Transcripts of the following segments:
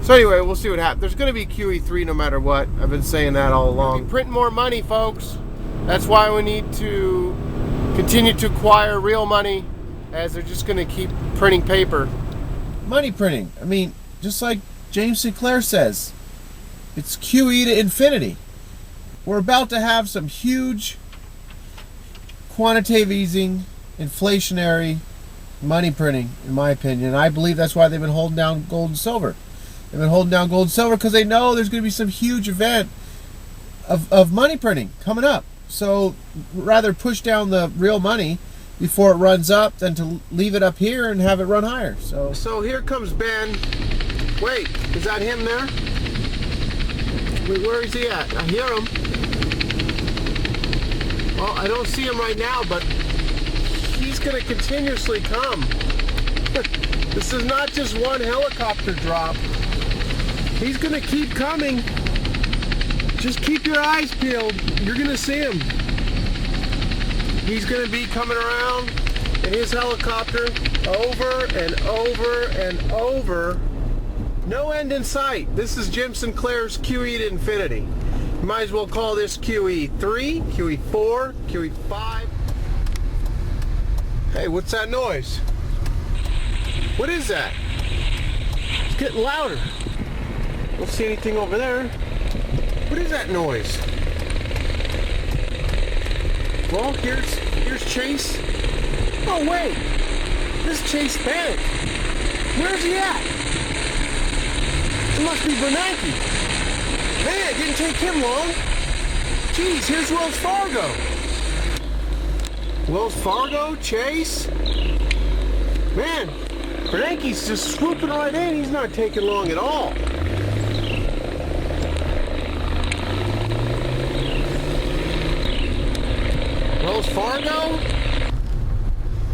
So anyway, we'll see what happens. There's going to be QE3 no matter what. I've been saying that all along. Printing more money, folks. That's why we need to continue to acquire real money, as they're just going to keep printing paper. Money printing. I mean, just like James Sinclair says, it's QE to infinity. We're about to have some huge quantitative easing, inflationary money printing, in my opinion. I believe that's why they've been holding down gold and silver. They've been holding down gold and silver because they know there's going to be some huge event of money printing coming up. So rather push down the real money before it runs up than to leave it up here and have it run higher. So here comes Ben. Wait, is that him there? Wait, where is he at? I hear him. Well, I don't see him right now, but he's going to continuously come. This is not just one helicopter drop. He's going to keep coming. Just keep your eyes peeled. You're going to see him. He's going to be coming around in his helicopter over and over and over. No end in sight. This is Jim Sinclair's QE to infinity. You might as well call this QE3, QE4, QE5. Hey, what's that noise? What is that? It's getting louder. Don't see anything over there. What is that noise? Well, here's Chase. Oh wait, this is Chase Bank. Where's he at? It must be Bernanke. Man, it didn't take him long. Geez, here's Wells Fargo. Wells Fargo, Chase. Man, Bernanke's just swooping right in. He's not taking long at all. Wells Fargo?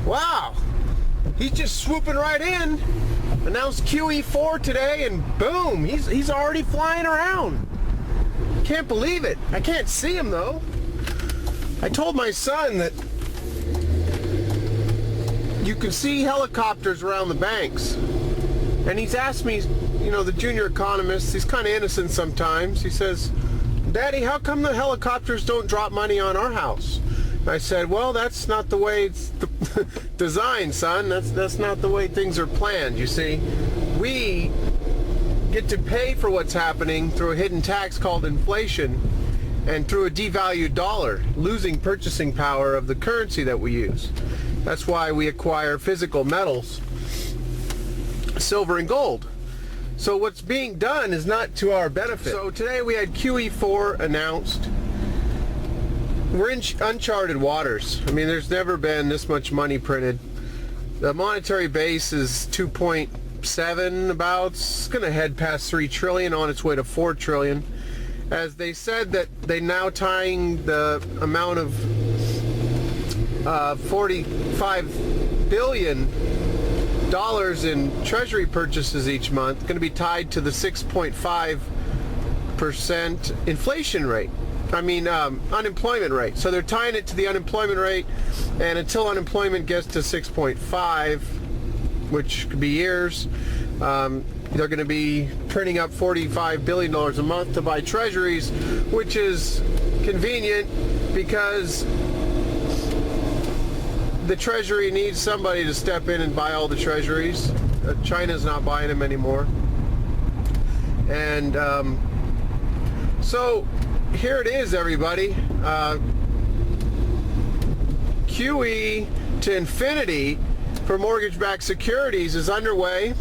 Wow. He's just swooping right in. Announced QE4 today, and boom, he's already flying around. Can't believe it. I can't see him though. I told my son that you can see helicopters around the banks, and he's asked me, you know, the junior economist, he's kind of innocent sometimes. He says, "Daddy, how come the helicopters don't drop money on our house?" I said, well, that's not the way it's designed, son. That's not the way things are planned, you see. We get to pay for what's happening through a hidden tax called inflation and through a devalued dollar, losing purchasing power of the currency that we use. That's why we acquire physical metals, silver and gold. So what's being done is not to our benefit. So today we had QE4 announced. We're in uncharted waters. I mean, there's never been this much money printed. The monetary base is 2.7 about. It's going to head past 3 trillion, on its way to 4 trillion. As they said that they're now tying the amount of $45 billion in treasury purchases each month going to be tied to the 6.5% inflation rate. Unemployment rate. So they're tying it to the unemployment rate, and until unemployment gets to 6.5, which could be years, they're going to be printing up $45 billion a month to buy treasuries, which is convenient because the Treasury needs somebody to step in and buy all the treasuries. China's not buying them anymore. And so here it is, everybody. QE to infinity for mortgage-backed securities is underway,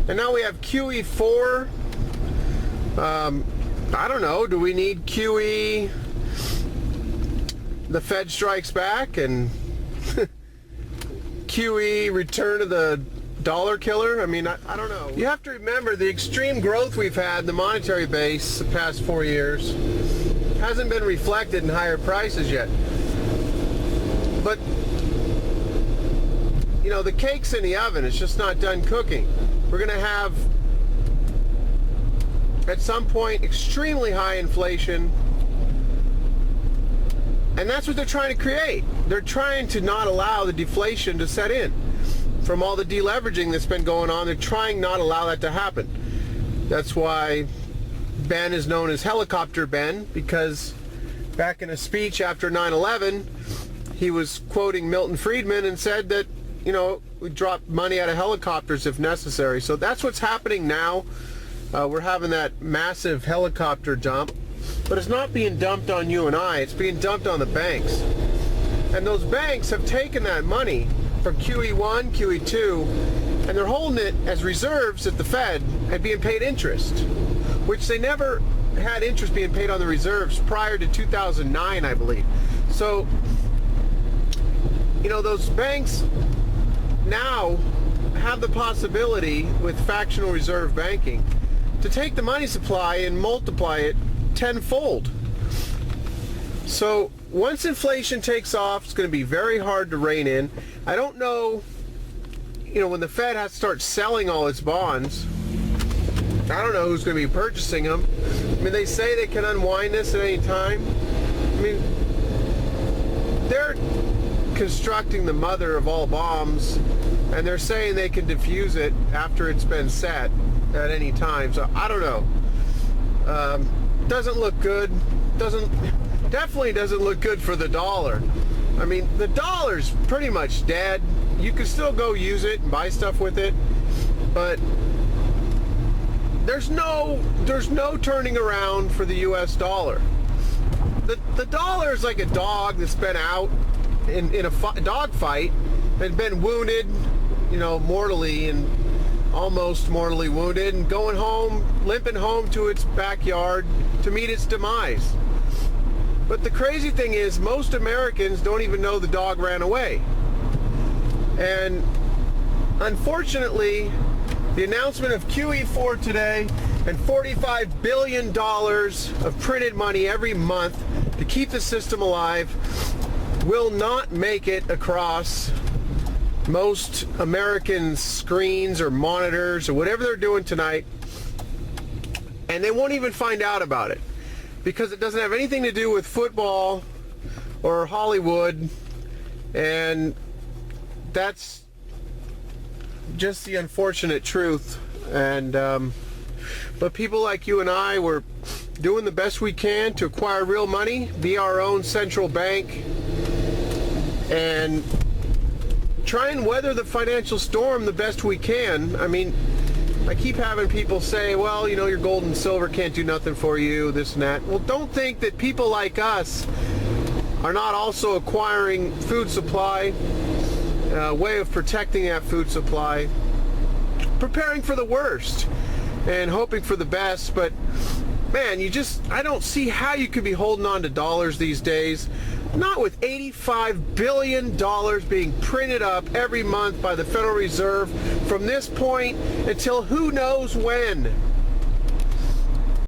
and now we have QE4. I don't know, do we need QE, the Fed strikes back, and QE, return of the dollar killer? I mean, I don't know. You have to remember the extreme growth we've had in the monetary base the past 4 years hasn't been reflected in higher prices yet. But, you know, the cake's in the oven. It's just not done cooking. We're going to have, at some point, extremely high inflation. And that's what they're trying to create. They're trying to not allow the deflation to set in. From all the deleveraging that's been going on, they're trying not to allow that to happen. That's why Ben is known as Helicopter Ben, because back in a speech after 9/11, he was quoting Milton Friedman and said that, you know, we drop money out of helicopters if necessary. So that's what's happening now. We're having that massive helicopter dump, but it's not being dumped on you and I. It's being dumped on the banks. And those banks have taken that money from QE1, QE2, and they're holding it as reserves at the Fed and being paid interest, which they never had interest being paid on the reserves prior to 2009, I believe. So, you know, those banks now have the possibility with fractional reserve banking to take the money supply and multiply it tenfold. So once inflation takes off, it's going to be very hard to rein in. I don't know, you know, when the Fed has to start selling all its bonds, I don't know who's going to be purchasing them. I mean, they say they can unwind this at any time. I mean, they're constructing the mother of all bombs, and they're saying they can defuse it after it's been set at any time. So I don't know. Doesn't look good. Definitely doesn't look good for the dollar. I mean, the dollar's pretty much dead. You can still go use it and buy stuff with it, but there's no turning around for the US dollar. The dollar is like a dog that's been out in a dog fight and been wounded, you know, mortally and almost mortally wounded, and going home, limping home to its backyard to meet its demise. But the crazy thing is, most Americans don't even know the dog ran away. And unfortunately, the announcement of QE4 today and $45 billion of printed money every month to keep the system alive will not make it across most Americans' screens or monitors or whatever they're doing tonight, and they won't even find out about it because it doesn't have anything to do with football or Hollywood, and that's just the unfortunate truth. And but people like you and I, were doing the best we can to acquire real money, be our own central bank, and try and weather the financial storm the best we can. I mean, I keep having people say, well, you know, your gold and silver can't do nothing for you, this and that. Well, don't think that people like us are not also acquiring food supply, way of protecting that food supply, preparing for the worst and hoping for the best. But man, I don't see how you could be holding on to dollars these days. Not with $85 billion being printed up every month by the Federal Reserve from this point until who knows when.